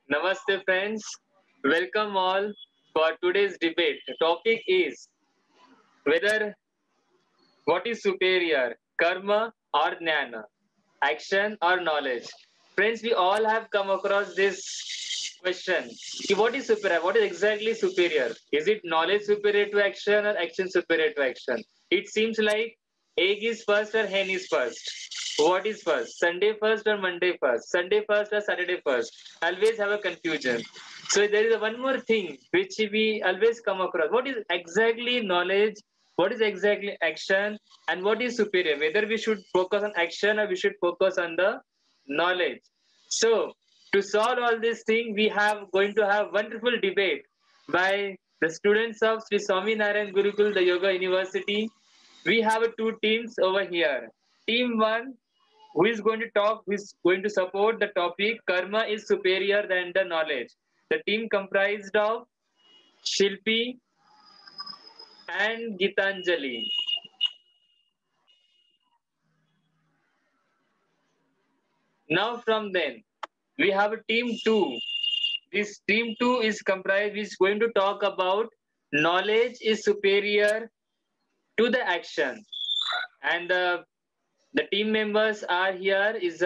Namaste, friends. Welcome all for today's debate. The topic is whether what is superior, karma or jnana, action or knowledge. Friends, we all have come across this question. What is superior? What is exactly superior? Is it knowledge superior to action or action superior to action? It seems like egg is first or hen is first. What is first? Sunday first or Monday first? Sunday first or Saturday first? Always have a confusion. So there is one more thing which we always come across. What is exactly knowledge? What is exactly action? And what is superior? Whether we should focus on action or we should focus on the knowledge. So to solve all these things, we have going to have wonderful debate by the students of Sri Swaminarayan Gurukul, the Yoga University. We have two teams over here. Team one, who is going to talk, who is going to support the topic karma is superior than the knowledge. The team comprised of Shilpi and Gitanjali. Now from then, we have a team two. This team two is comprised, is going to talk about knowledge is superior to the action. And the team members are here is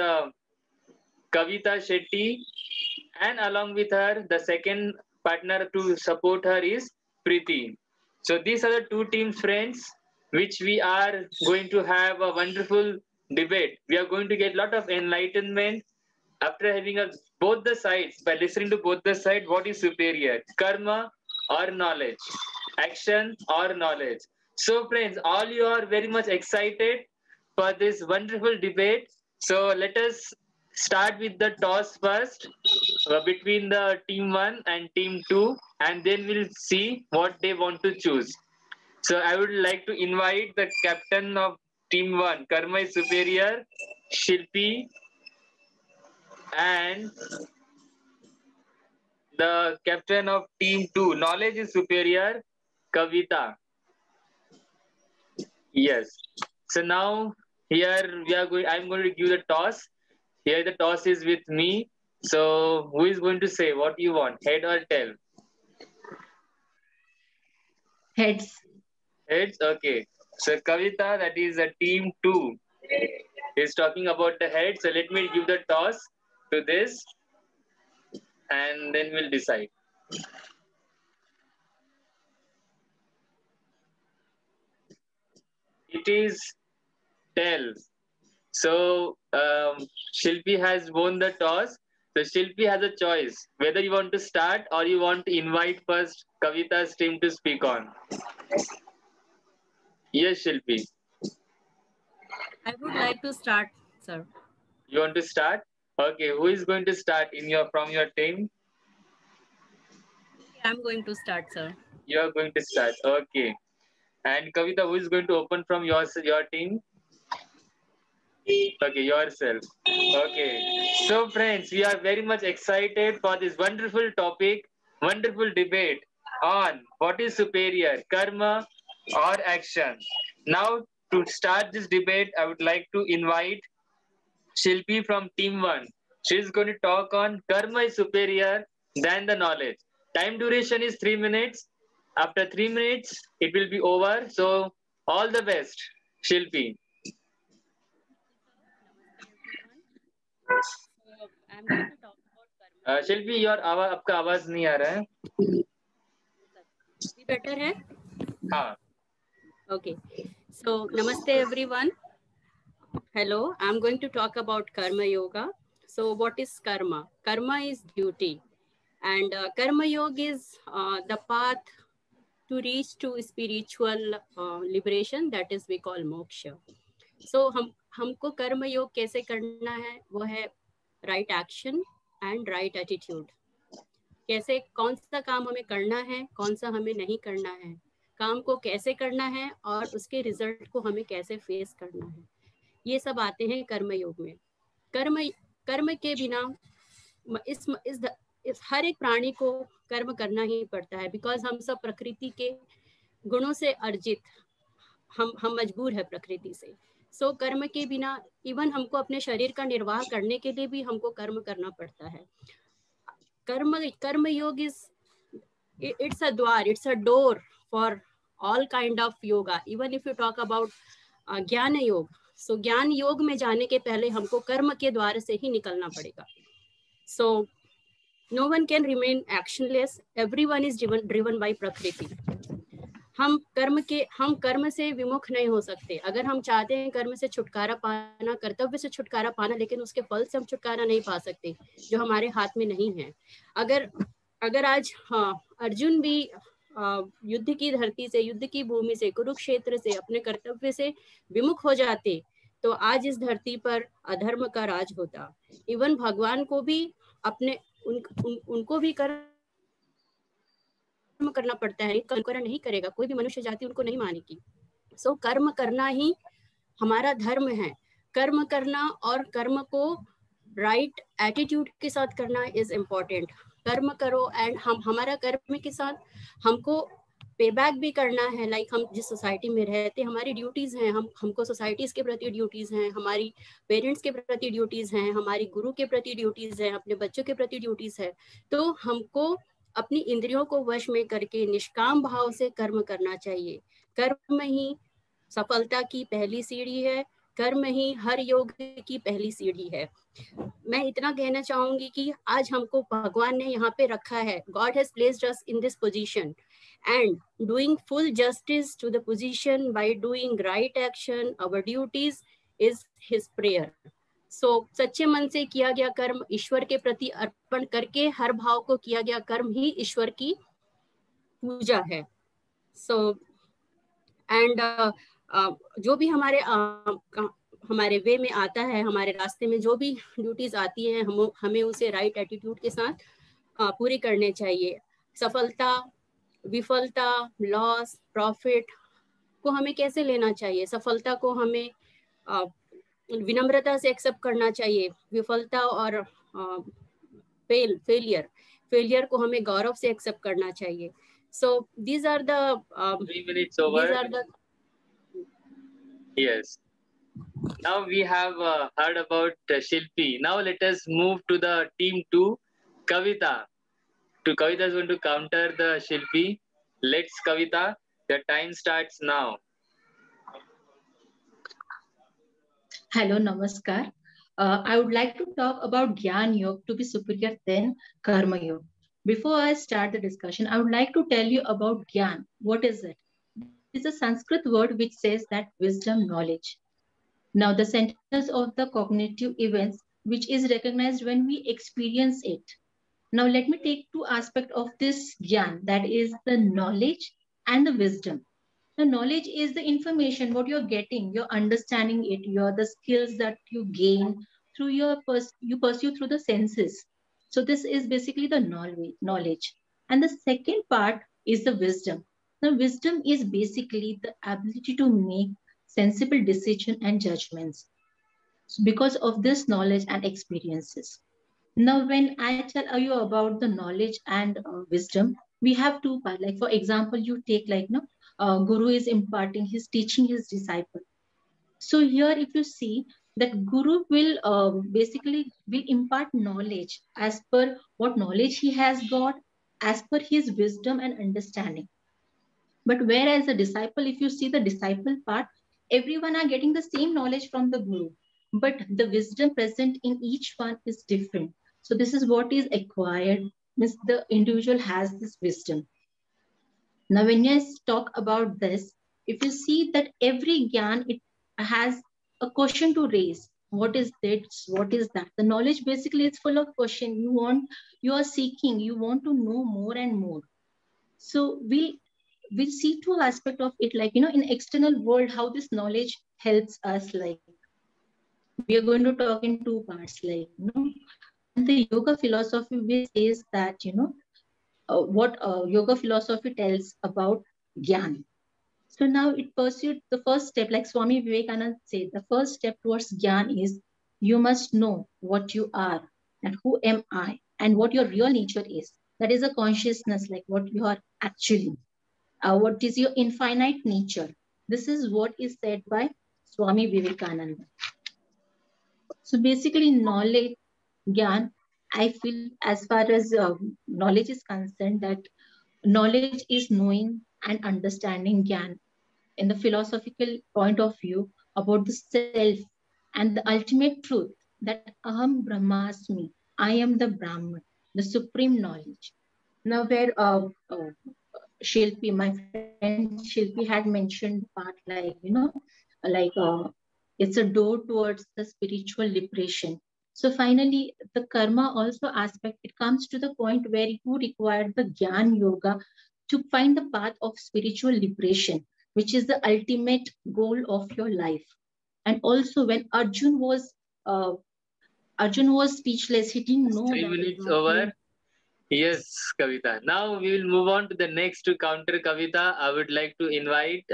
Kavita Shetty, and along with her, the second partner to support her is Preeti. So these are the two teams, friends, which we are going to have a wonderful debate. We are going to get a lot of enlightenment after having both the sides. By listening to both the sides, what is superior, karma or knowledge, action or knowledge? So, friends, all you are very much excited for this wonderful debate. So let us start with the toss first between the team 1 and team 2, and then we'll see what they want to choose. So I would like to invite the captain of team 1, Karma is Superior, Shilpi, and the captain of team 2, Knowledge is Superior, Kavita. Yes. So now here we are going. I'm going to give the toss. Here the toss is with me. So who is going to say what you want, head or tail? Heads. Heads. Okay. So Kavita, that is a team 2, is talking about the head. So let me give the toss to this, and then we'll decide. It is tail. So Shilpi has won the toss. So Shilpi has a choice whether you want to start or you want to invite first Kavita's team to speak on. Yes, Shilpi. I would like to start, sir. You want to start? Okay, who is going to start in your from your team? I'm going to start, sir. You are going to start. Okay. And Kavita, who is going to open from your team? Okay, yourself. Okay. So, friends, we are very much excited for this wonderful topic, wonderful debate on what is superior, karma or action. Now, to start this debate, I would like to invite Shilpi from Team 1. She is going to talk on karma is superior than the knowledge. Time duration is 3 minutes. After 3 minutes, it will be over. So, all the best, Shilpi. So I'm going to talk about karma yoga. Shilpi your आवाज आपका आवाज नहीं आ रहा है अभी better है? हाँ Okay. So namaste everyone. Hello. I'm going to talk about karma yoga. So what is karma? Karma is duty, and karma yoga is the path to reach to spiritual liberation. That is we call moksha. So हमको कर्म योग कैसे करना है वो है right action and right attitude. कैसे कौन सा काम हमें करना है, कौन सा हमें नहीं करना है, काम को कैसे करना है और उसके रिजल्ट को हमें कैसे फेस करना है, ये सब आते हैं कर्म योग में. कर्म कर्म के बिना इस हर एक प्राणी को कर्म करना ही पड़ता है, बिकॉज हम सब प्रकृति के गुणों से अर्जित, हम मजबूर है प्रकृति से. सो कर्म के बिना इवन हमको अपने शरीर का निर्वाह करने के लिए भी हमको कर्म करना पड़ता है. Karma yoga it's a dwar, it's a door for all kind of yoga. Even if you talk about ज्ञान योग, so ज्ञान योग में जाने के पहले हमको कर्म के द्वार से ही निकलना पड़ेगा. So no one can remain actionless. Everyone is driven by प्रकृति. हम कर्म से विमुख नहीं हो सकते. अगर हम चाहते हैं कर्म से छुटकारा पाना, कर्तव्य से छुटकारा पाना, लेकिन उसके फल से हम छुटकारा नहीं पा सकते जो हमारे हाथ में नहीं है. अगर आज अर्जुन भी युद्ध की धरती से, युद्ध की भूमि से, कुरुक्षेत्र से, अपने कर्तव्य से विमुख हो जाते तो आज इस धरती पर अधर्म का राज होता. इवन भगवान को भी अपने उनको भी कर्म करना पड़ता है. कर्म नहीं करेगा कोई भी मनुष्य जाति उनको नहीं मानेगी. सो कर्म करना ही हमारा धर्म है. कर्म करना और कर्म को राइट एटीट्यूड के साथ करना इज इम्पोर्टेंट. कर्म करो एंड हमारा कर्म के साथ हमको पे बैक भी करना है. लाइक हम जिस सोसाइटी में रहते, हमारी ड्यूटीज हैं, हमको सोसाइटीज के प्रति ड्यूटीज हैं, हमारी पेरेंट्स के प्रति ड्यूटीज हैं, हमारी गुरु के प्रति ड्यूटीज हैं, अपने बच्चों के प्रति ड्यूटीज है. तो हमको अपनी इंद्रियों को वश में करके निष्काम भाव से कर्म करना चाहिए. कर्म ही सफलता की पहली सीढ़ी है. कर्म ही हर योग की पहली सीढ़ी है. मैं इतना कहना चाहूंगी कि आज हमको भगवान ने यहाँ पे रखा है. God has placed us in this position and doing full justice to the position by doing right action, our duties is his prayer. So सच्चे मन से किया गया कर्म ईश्वर के प्रति अर्पण करके हर भाव को किया गया कर्म ही ईश्वर की पूजा है. So and जो भी हमारे वे में आता है, हमारे रास्ते में जो भी ड्यूटीज आती हैं, हमें उसे राइट एटीट्यूड के साथ पूरी करने चाहिए. सफलता, विफलता, लॉस, प्रॉफिट को हमें कैसे लेना चाहिए? सफलता को हमें विनम्रता से एक्सेप्ट करना चाहिए. विफलता और फेलियर को हमें गौरव से एक्सेप्ट करना चाहिए. So these are the 3 minutes over. These are the Yes. Now we have heard about Shilpi. Now let us move to the team 2, Kavita. Kavita is going to counter the Shilpi. Let's Kavita. The time starts now. Hello, Namaskar. I would like to talk about Gyan Yoga to be superior than Karma Yoga. Before I start the discussion, I would like to tell you about Gyan. What is it? It's a Sanskrit word which says that wisdom, knowledge. Now, the centers of the cognitive events which is recognized when we experience it. Now, let me take two aspects of this Gyan, that is the knowledge and the wisdom. The knowledge is the information, what you're getting, you're understanding it, the skills that you gain through you pursue through the senses. So this is basically the knowledge. And the second part is the wisdom. The wisdom is basically the ability to make sensible decisions and judgments because of this knowledge and experiences. Now, when I tell you about the knowledge and wisdom, we have two parts. Like, for example, you take Guru is imparting, he's teaching his disciple. So here, if you see that Guru will basically impart knowledge as per what knowledge he has got, as per his wisdom and understanding. But whereas the disciple, if you see the disciple part, everyone are getting the same knowledge from the Guru, but the wisdom present in each one is different. So this is what is acquired, means the individual has this wisdom. Now, when I talk about this, if you see that every Gyan, it has a question to raise. What is this? What is that? The knowledge basically is full of question. You are seeking, you want to know more and more. So we'll see two aspects of it, like, in external world, how this knowledge helps us. Like, we are going to talk in two parts, like, the yoga philosophy, which is that, what yoga philosophy tells about Gyan. So now it pursued the first step, like Swami Vivekananda said, the first step towards Gyan is you must know what you are and who am I and what your real nature is. That is a consciousness, like what you are actually. What is your infinite nature? This is what is said by Swami Vivekananda. So basically knowledge, Gyan, I feel, as far as knowledge is concerned, that knowledge is knowing and understanding Gyan in the philosophical point of view about the self and the ultimate truth that Aham Brahmasmi, I am the Brahman, the supreme knowledge. Now, where Shilpi, my friend Shilpi, had mentioned part like, like it's a door towards the spiritual liberation. So finally, the karma also aspect, it comes to the point where you require the Gyan Yoga to find the path of spiritual liberation, which is the ultimate goal of your life. And also, when uh, Arjun was speechless. He didn't know 3 minutes that. over. Yes, Kavita. Now we will move on to the next to counter Kavita. I would like to invite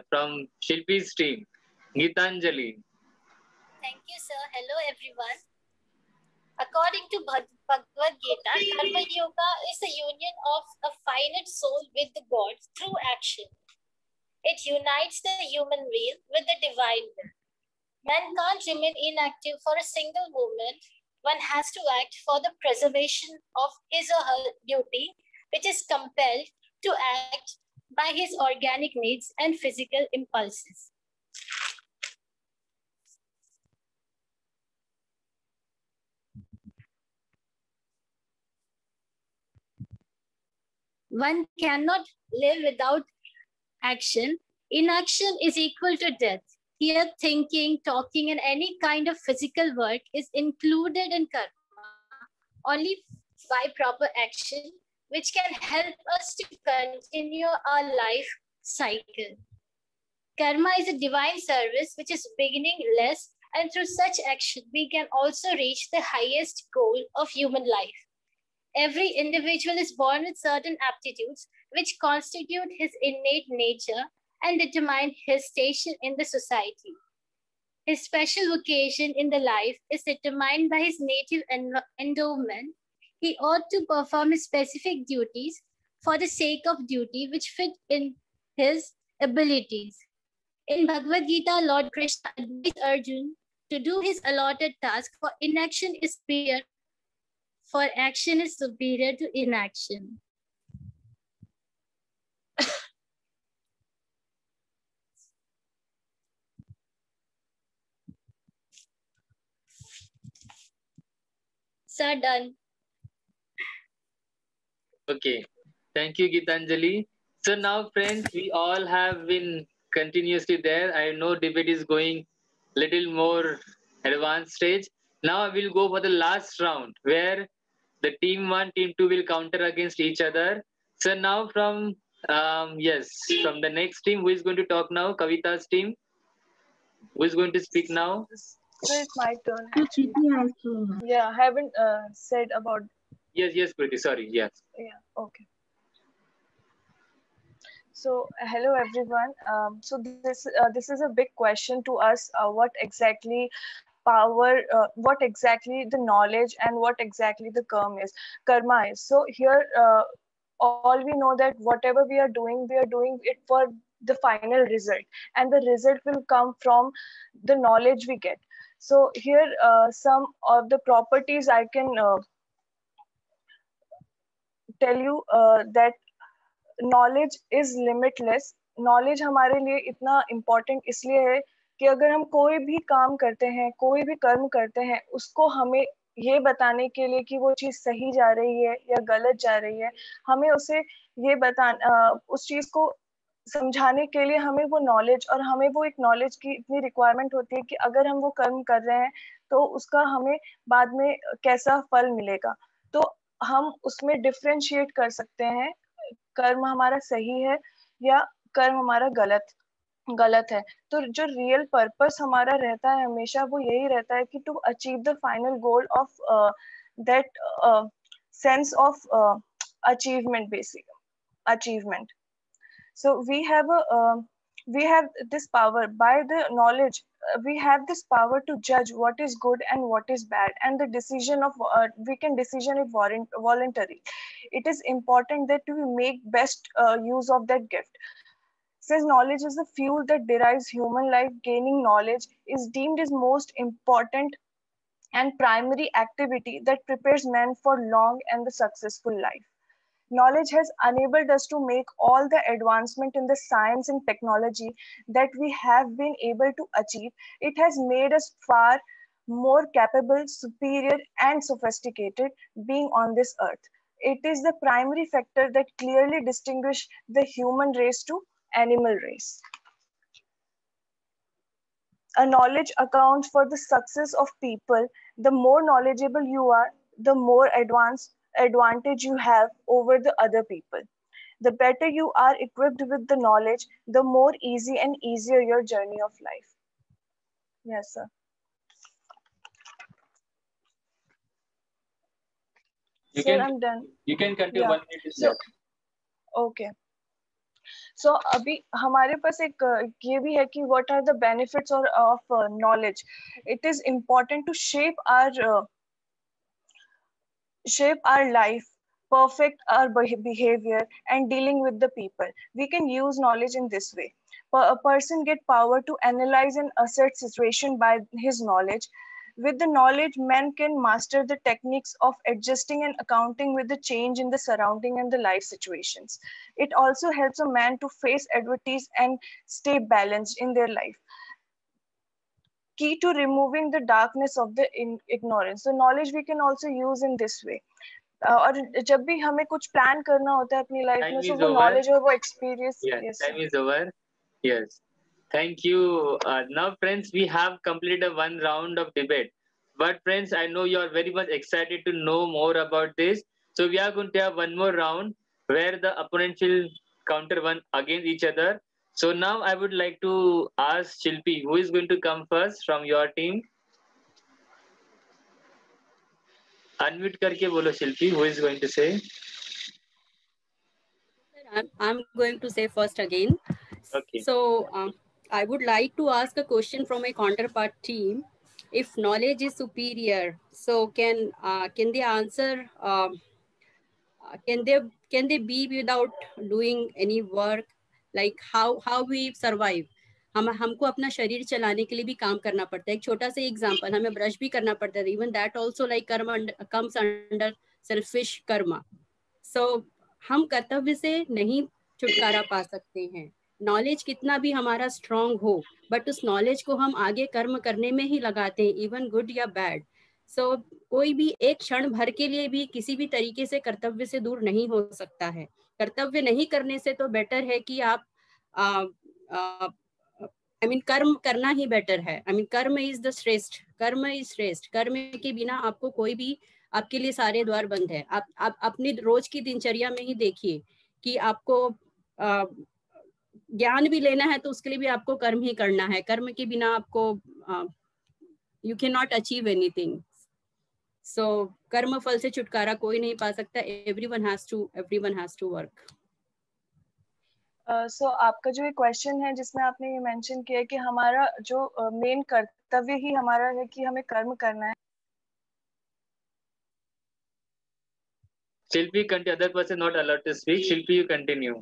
from Shilpi's team, Gitanjali. Thank you, sir. Hello, everyone. According to Bhagavad Gita, Karma Yoga is a union of a finite soul with the God through action. It unites the human will with the divine will. Man can't remain inactive for a single moment. One has to act for the preservation of his or her duty, which is compelled to act by his organic needs and physical impulses. One cannot live without action. Inaction is equal to death. Here, thinking, talking, and any kind of physical work is included in karma only by proper action, which can help us to continue our life cycle. Karma is a divine service which is beginningless, and through such action, we can also reach the highest goal of human life. Every individual is born with certain aptitudes which constitute his innate nature and determine his station in the society. His special vocation in the life is determined by his native endowment. He ought to perform his specific duties for the sake of duty which fit in his abilities. In Bhagavad Gita, Lord Krishna advised Arjuna to do his allotted task, for inaction is superior, for action is superior to inaction. Sir, done. Okay. Thank you, Gitanjali. So now, friends, we all have been continuously there. I know debate is going little more advanced stage. Now I will go for the last round where the team one, team two will counter against each other. So now from from the next team, who is going to talk now? Kavita's team. Who is going to speak now? So it's my turn So actually. Preeti also. Yeah, I haven't said about. Yes, Preeti. Sorry. Yes. Yeah, okay. So hello everyone. So this is a big question to us. What exactly the knowledge and what exactly the karma is. So here, all we know that whatever we are doing it for the final result, and the result will come from the knowledge we get. So here, some of the properties I can tell you that knowledge is limitless. Knowledge हमारे लिए इतना important इसलिए है कि अगर हम कोई भी काम करते हैं, कोई भी कर्म करते हैं, उसको हमें ये बताने के लिए कि वो चीज़ सही जा रही है या गलत जा रही है, हमें उसे ये उस चीज़ को समझाने के लिए हमें वो नॉलेज, और हमें वो एक नॉलेज की इतनी रिक्वायरमेंट होती है कि अगर हम वो कर्म कर रहे हैं तो उसका हमें बाद में कैसा फल मिलेगा. तो हम उसमें डिफ्रेंशिएट कर सकते हैं कर्म हमारा सही है या कर्म हमारा गलत है. तो जो रियल पर्पस हमारा रहता है हमेशा वो यही रहता है कि to achieve the final goal of that sense of achievement, basic achievement. So we have this power by the knowledge. We have this power to judge what is good and what is bad, and the decision of we can decision it voluntary. It is important that we make best use of that gift. Since knowledge is the fuel that derives human life, gaining knowledge is deemed as most important and primary activity that prepares men for long and the successful life. Knowledge has enabled us to make all the advancement in the science and technology that we have been able to achieve. It has made us far more capable, superior, and sophisticated being on this earth. It is the primary factor that clearly distinguishes the human race to animal race. A knowledge accounts for the success of people. The more knowledgeable you are, the more advantage you have over the other people. The better you are equipped with the knowledge, the more easy and easier your journey of life. Yes, sir. Sir, I'm done. You can continue. Yeah. 1 minute is left. Okay. So अभी हमारे पास एक ये भी है कि what are the benefits of knowledge. It is important to shape our life, perfect our behavior, and dealing with the people. We can use knowledge in this way. A person get power to analyze and assess situation by his knowledge. With the knowledge, man can master the techniques of adjusting and accounting with the change in the surrounding and the life situations. It also helps a man to face adversities and stay balanced in their life. Key to removing the darkness of the ignorance. So knowledge we can also use in this way. और जब भी हमें कुछ plan करना होता है अपनी life में, so वो knowledge और वो experience. Yes, time is over. Yes. Thank you. Now, friends, we have completed one round of debate. But, friends, I know you are very much excited to know more about this. So, we are going to have one more round where the opponents will counter one against each other. So, now I would like to ask Shilpi, who is going to come first from your team? Unmute karke bolo, Shilpi, who is going to say? I'm going to say first again. Okay. So I would like to ask a question from my counterpart team. If knowledge is superior, so can they answer? Can they be without doing any work? Like how we survive? हमको अपना शरीर चलाने के लिए भी काम करना पड़ता है. एक छोटा सा एग्जांपल, हमें ब्रश भी करना पड़ता है. Even that also like karma comes under selfish karma. So हम कर्तव्य से नहीं छुटकारा पा सकते हैं. नॉलेज कितना भी हमारा स्ट्रांग हो, बट उस नॉलेज को हम आगे कर्म करने में ही लगाते हैं, इवन गुड या बैड. सो कोई भी एक क्षण भर के लिए भी किसी भी तरीके से कर्तव्य से दूर नहीं हो सकता है. कर्तव्य नहीं करने से तो बेटर है कि आप कर्म करना ही बेटर है. कर्म इज द श्रेष्ठ. कर्म इज श्रेष्ठ. कर्म के बिना आपको कोई भी, आपके लिए सारे द्वार बंद है. आप अपनी रोज की दिनचर्या में ही देखिए कि आपको ज्ञान भी लेना है तो उसके लिए भी आपको कर्म ही करना है. कर्म के बिना आपको you can not achieve anything. So कर्म फल से छुटकारा कोई नहीं पा सकता. Everyone has to work. So आपका जो ये क्वेश्चन है जिसमें आपने ये मेंशन किया कि हमारा जो मेन कर्तव्य ही हमारा है कि हमें कर्म करना है. Shilpi, continue. Other person not allowed to speak. Shilpi, you continue.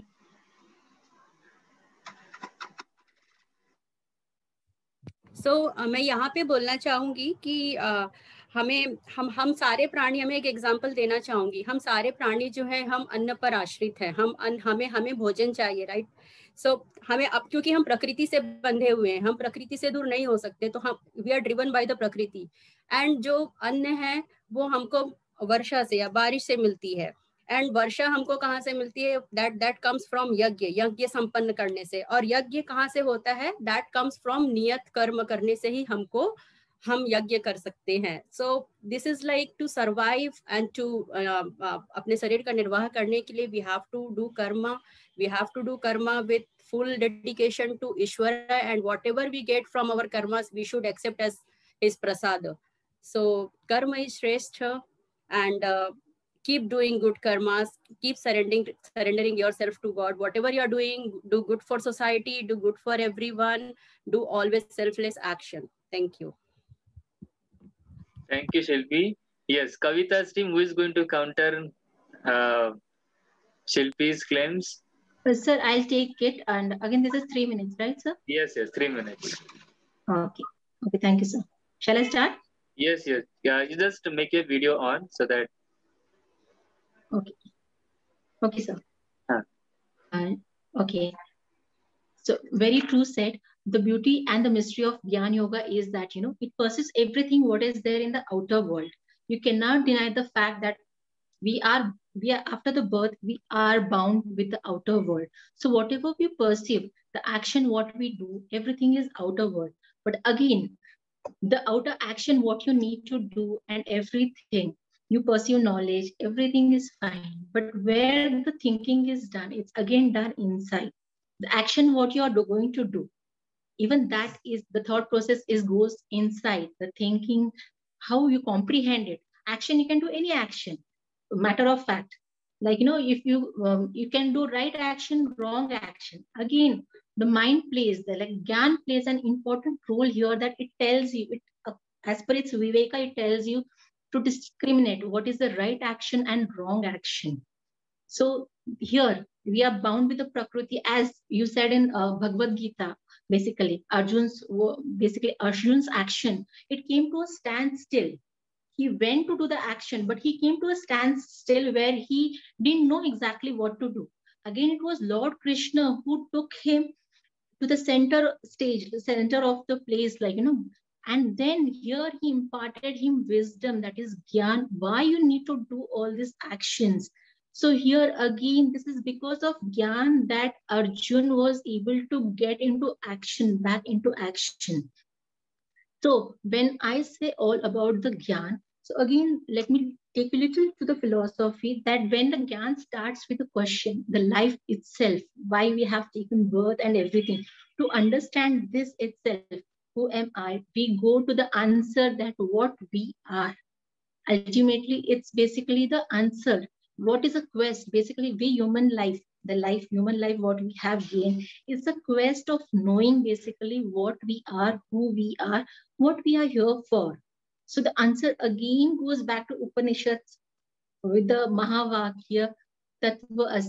मैं यहाँ पे बोलना चाहूंगी कि हम सारे प्राणी, हमें एक एग्जांपल देना चाहूंगी. हम सारे प्राणी जो है हम अन्न पर आश्रित है. हमें भोजन चाहिए, राइट. सो हमें अब क्योंकि हम प्रकृति से बंधे हुए हैं, हम प्रकृति से दूर नहीं हो सकते, तो हम we are driven by the prakriti. And जो अन्न है वो हमको वर्षा से या बारिश से मिलती है. एंड वर्षा हमको कहाँ से मिलती है? दैट कम्स फ्रॉम यज्ञ संपन्न करने से. और यज्ञ कहाँ से होता है? दैट कम्स फ्रॉम नियत कर्म करने से ही हम यज्ञ कर सकते हैं. So this is like to survive and to अपने शरीर का निर्वाह करने के लिए we have to do karma with full dedication to Ishvara, and whatever we get from our karmas we should accept as his prasada. So karma is shrestha, and keep doing good karmas, keep surrendering yourself to God. Whatever you are doing, do good for society, do good for everyone, do always selfless action. Thank you. Thank you, Shilpi. Yes, Kavita's team, who is going to counter Shilpi's claims? Sir, I'll take it. And again, this is 3 minutes, right, sir? Yes, 3 minutes. Okay, thank you, sir. Shall I start? Yes, yes. Yeah, you just make a video on so that. Okay. Okay, sir. Huh. Okay. So very true said. The beauty and the mystery of Gyan Yoga is that, it persists everything what is there in the outer world. You cannot deny the fact that we are after the birth, we are bound with the outer world. So whatever we perceive, the action, what we do, everything is outer world. But again, the outer action, what you need to do and everything, you pursue knowledge, everything is fine. But where the thinking is done, it's again done inside. The action, what you are going to do, even that is the thought process is goes inside the thinking, how you comprehend it. Action, you can do any action, matter of fact, like if you can do right action, wrong action, again the mind plays the like Gyan plays an important role here, that it tells you it as per its viveka, it tells you to discriminate what is the right action and wrong action. So here we are bound with the Prakriti, as you said in Bhagavad Gita. Basically Arjun's action, it came to a standstill. He went to do the action, but he came to a standstill where he didn't know exactly what to do. Again, it was Lord Krishna who took him to the center stage, the center of the place, and then here he imparted him wisdom, that is Gyan, why you need to do all these actions. So here again, this is because of Gyan that Arjun was able to get into action, back into action. So when I say all about the Gyan, so again, let me take a little to the philosophy that when the Gyan starts with a question, the life itself, why we have taken birth and everything, to understand this itself, who am I? We go to the answer that what we are. Ultimately, it's basically the answer. What is a quest? Basically, we human life, human life, what we have gained is a quest of knowing basically what we are, who we are, what we are here for. So the answer again goes back to Upanishads with the Mahavakya, Tattva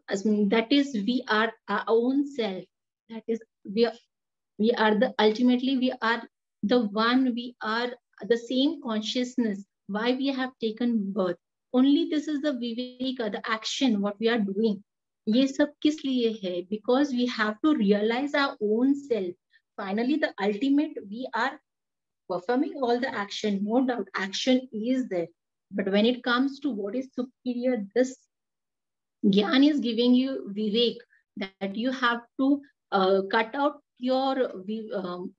Asmi. That is, we are our own self. That is, we are the ultimately we are the one, we are the same consciousness, why we have taken birth. Only this is the viveka, the action what we are doing. ये सब किस लिए है? Because we have to realize our own self. Finally, the ultimate, we are performing all the action, no doubt action is there, but when it comes to what is superior, this Gyan is giving you vivek, that you have to cut out your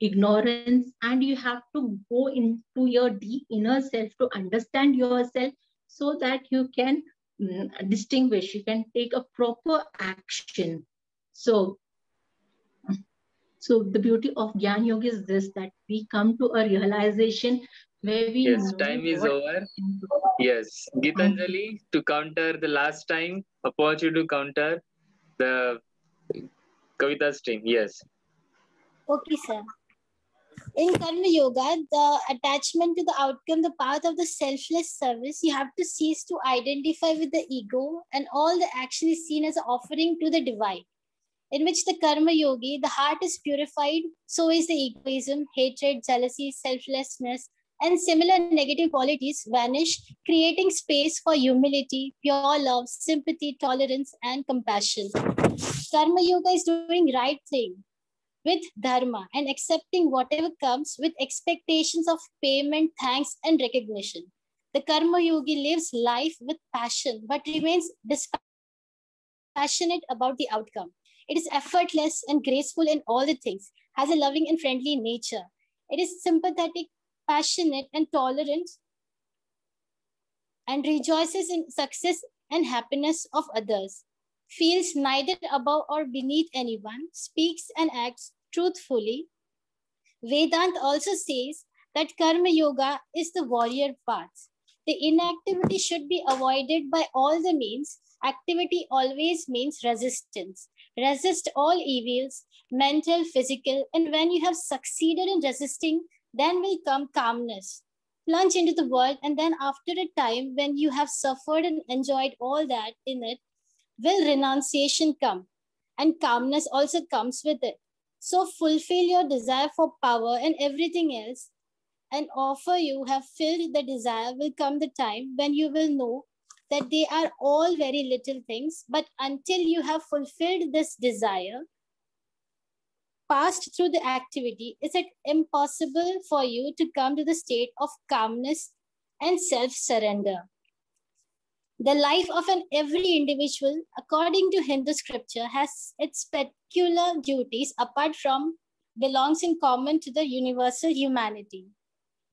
ignorance, and you have to go into your deep inner self to understand yourself, so that you can distinguish, you can take a proper action. So the beauty of Gyan Yoga is this, that we come to a realization where we Yes, know time is what. over. Yes, Gitanjali, to counter the last time, approach you to counter the Kavita stream. Yes. Okay, sir. In Karma Yoga, the attachment to the outcome, the path of the selfless service, you have to cease to identify with the ego, and all the action is seen as an offering to the divine. In which the Karma Yogi, the heart is purified, so is the egoism, hatred, jealousy, selflessness, and similar negative qualities vanish, creating space for humility, pure love, sympathy, tolerance, and compassion. Karma Yoga is doing right thing with dharma and accepting whatever comes with expectations of payment, thanks, and recognition. The Karma Yogi lives life with passion but remains dispassionate about the outcome. It is effortless and graceful in all the things, has a loving and friendly nature. It is sympathetic, passionate, and tolerant, and rejoices in success and happiness of others. Feels neither above or beneath anyone, speaks and acts truthfully. Vedanta also says that Karma Yoga is the warrior path. The inactivity should be avoided by all the means. Activity always means resistance. Resist all evils, mental, physical, and when you have succeeded in resisting, then will come calmness. Plunge into the world, and then after a time, when you have suffered and enjoyed all that in it, will renunciation come, and calmness also comes with it. So fulfill your desire for power and everything else, and offer you have filled the desire, will come the time when you will know that they are all very little things, but until you have fulfilled this desire, passed through the activity, is it impossible for you to come to the state of calmness and self-surrender. The life of every individual, according to Hindu scripture, has its peculiar duties apart from belongs in common to the universal humanity.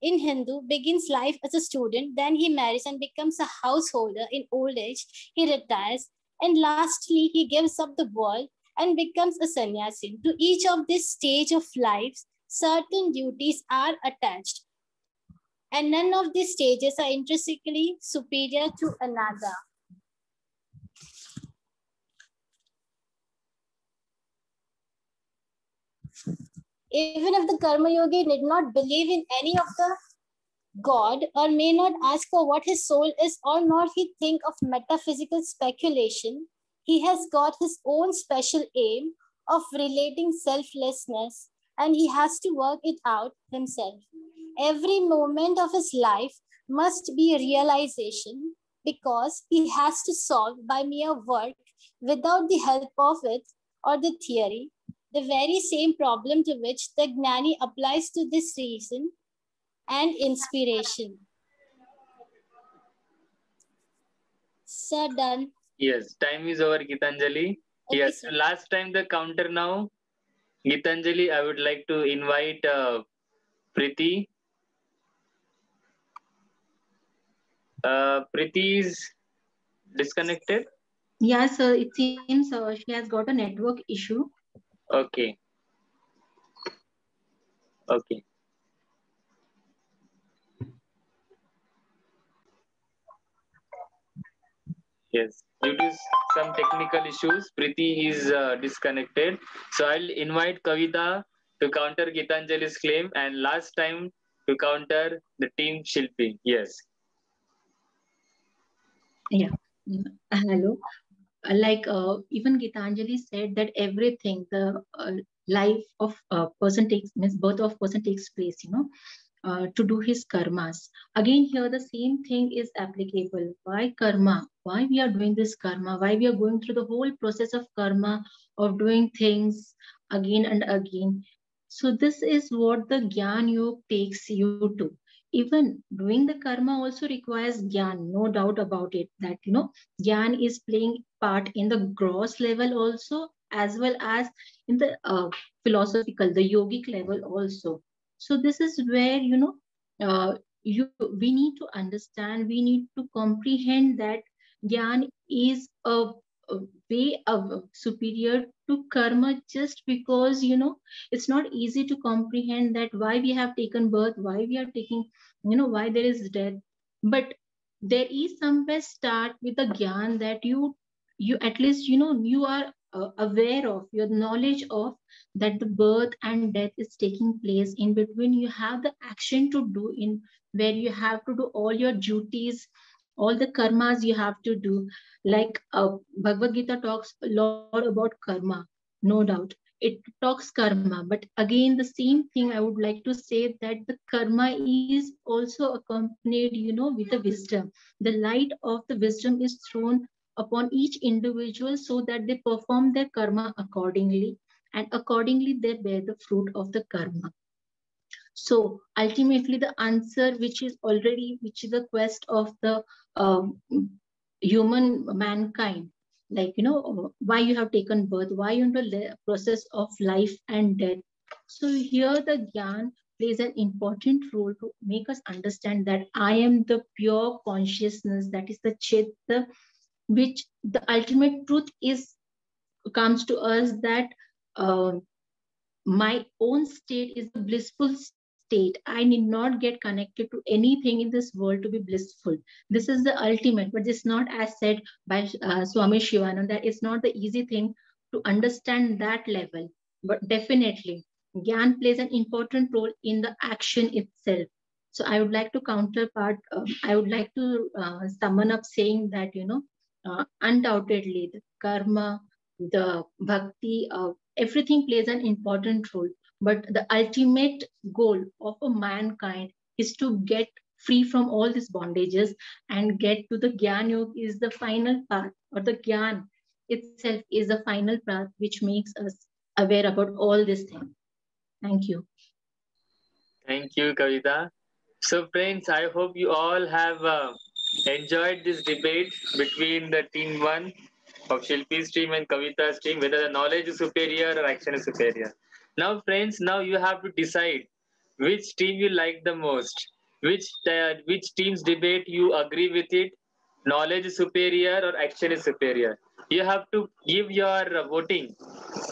In Hindu, begins life as a student, then he marries and becomes a householder. In old age, he retires, and lastly, he gives up the world and becomes a sannyasi. To each of this stage of life, certain duties are attached, and none of these stages are intrinsically superior to another. Even if the Karma Yogi did not believe in any of the God, or may not ask for what his soul is, or not he think of metaphysical speculation, he has got his own special aim of relating selflessness, and he has to work it out himself. Every moment of his life must be a realization, because he has to solve by mere work, without the help of it or the theory, the very same problem to which the Gnani applies to this reason and inspiration. Sir, done. Yes, time is over, Gitanjali. Okay, Yes, sir. last time the counter now. Gitanjali, I would like to invite Priti. Priti is disconnected. Yes, sir. It seems she has got a network issue. Okay. Okay. Yes, due to some technical issues, Priti is disconnected. So I'll invite Kavita to counter Gitanjali's claim, and last time to counter the team Shilpi. Yes. Yeah. Hello. Even Gitanjali said that everything, the life of a person means birth of person takes place, to do his karmas. Again, here the same thing is applicable. Why karma? Why we are doing this karma? Why we are going through the whole process of karma, of doing things again and again? So this is what the Gyan Yoga takes you to. Even doing the karma also requires Gyan, no doubt about it, that, Gyan is playing part in the gross level also, as well as in the philosophical, the yogic level also. So this is where, we need to understand, we need to comprehend that Gyan is a way of superior to karma, just because, it's not easy to comprehend that why we have taken birth, why we are taking, why there is death. But there is somewhere start with a Gyan that you at least, you are aware of, your knowledge of that the birth and death is taking place. In between, you have the action to do, in where you have to do all your duties, all the karmas you have to do. Like Bhagavad Gita talks a lot about karma, no doubt. It talks karma, but again, the same thing I would like to say, that the karma is also accompanied, with the wisdom. The light of the wisdom is thrown upon each individual, so that they perform their karma accordingly, and accordingly they bear the fruit of the karma. So ultimately, the answer, which is the quest of the human mankind, like, why you have taken birth, why you're in the process of life and death. So here the Gyan plays an important role to make us understand that I am the pure consciousness, that is the Chitta, which the ultimate truth is comes to us, that my own state is a blissful state. I need not get connected to anything in this world to be blissful. This is the ultimate, but it's not as said by Swami Shivananda, that it's not the easy thing to understand that level. But definitely, Gyan plays an important role in the action itself. So I would like to I would like to summon up saying that, undoubtedly the karma, the bhakti, everything plays an important role. But the ultimate goal of a mankind is to get free from all these bondages and get to the Gyan Yoga is the final path, or the Gyan itself is the final path which makes us aware about all these things. Thank you. Thank you, Kavita. So, friends, I hope you all have enjoyed this debate between the team one of Shilpi's team and Kavita's team, whether the knowledge is superior or action is superior. Now, friends, now you have to decide which team you like the most, which team's debate you agree with it, knowledge is superior or action is superior. You have to give your voting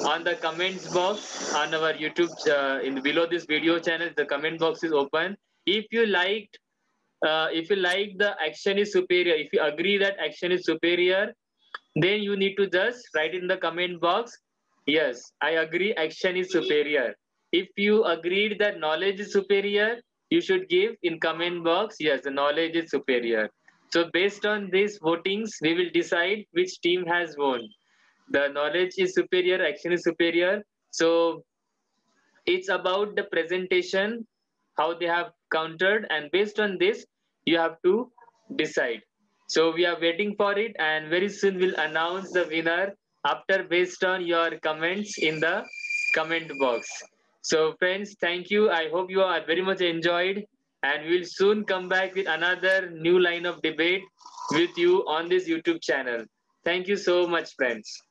on the comments box on our YouTube. In below this video channel, the comment box is open. If you liked, if you like the action is superior, if you agree that action is superior, then you need to just write in the comment box, yes, I agree, action is superior. If you agreed that knowledge is superior, you should give in comment box, yes, the knowledge is superior. So based on these votings, we will decide which team has won. The knowledge is superior, action is superior. So it's about the presentation, how they have countered, and based on this, you have to decide. So we are waiting for it, and very soon we'll announce the winner after based on your comments in the comment box. So friends, thank you. I hope you are very much enjoyed, and we'll soon come back with another new line of debate with you on this YouTube channel. Thank you so much, friends.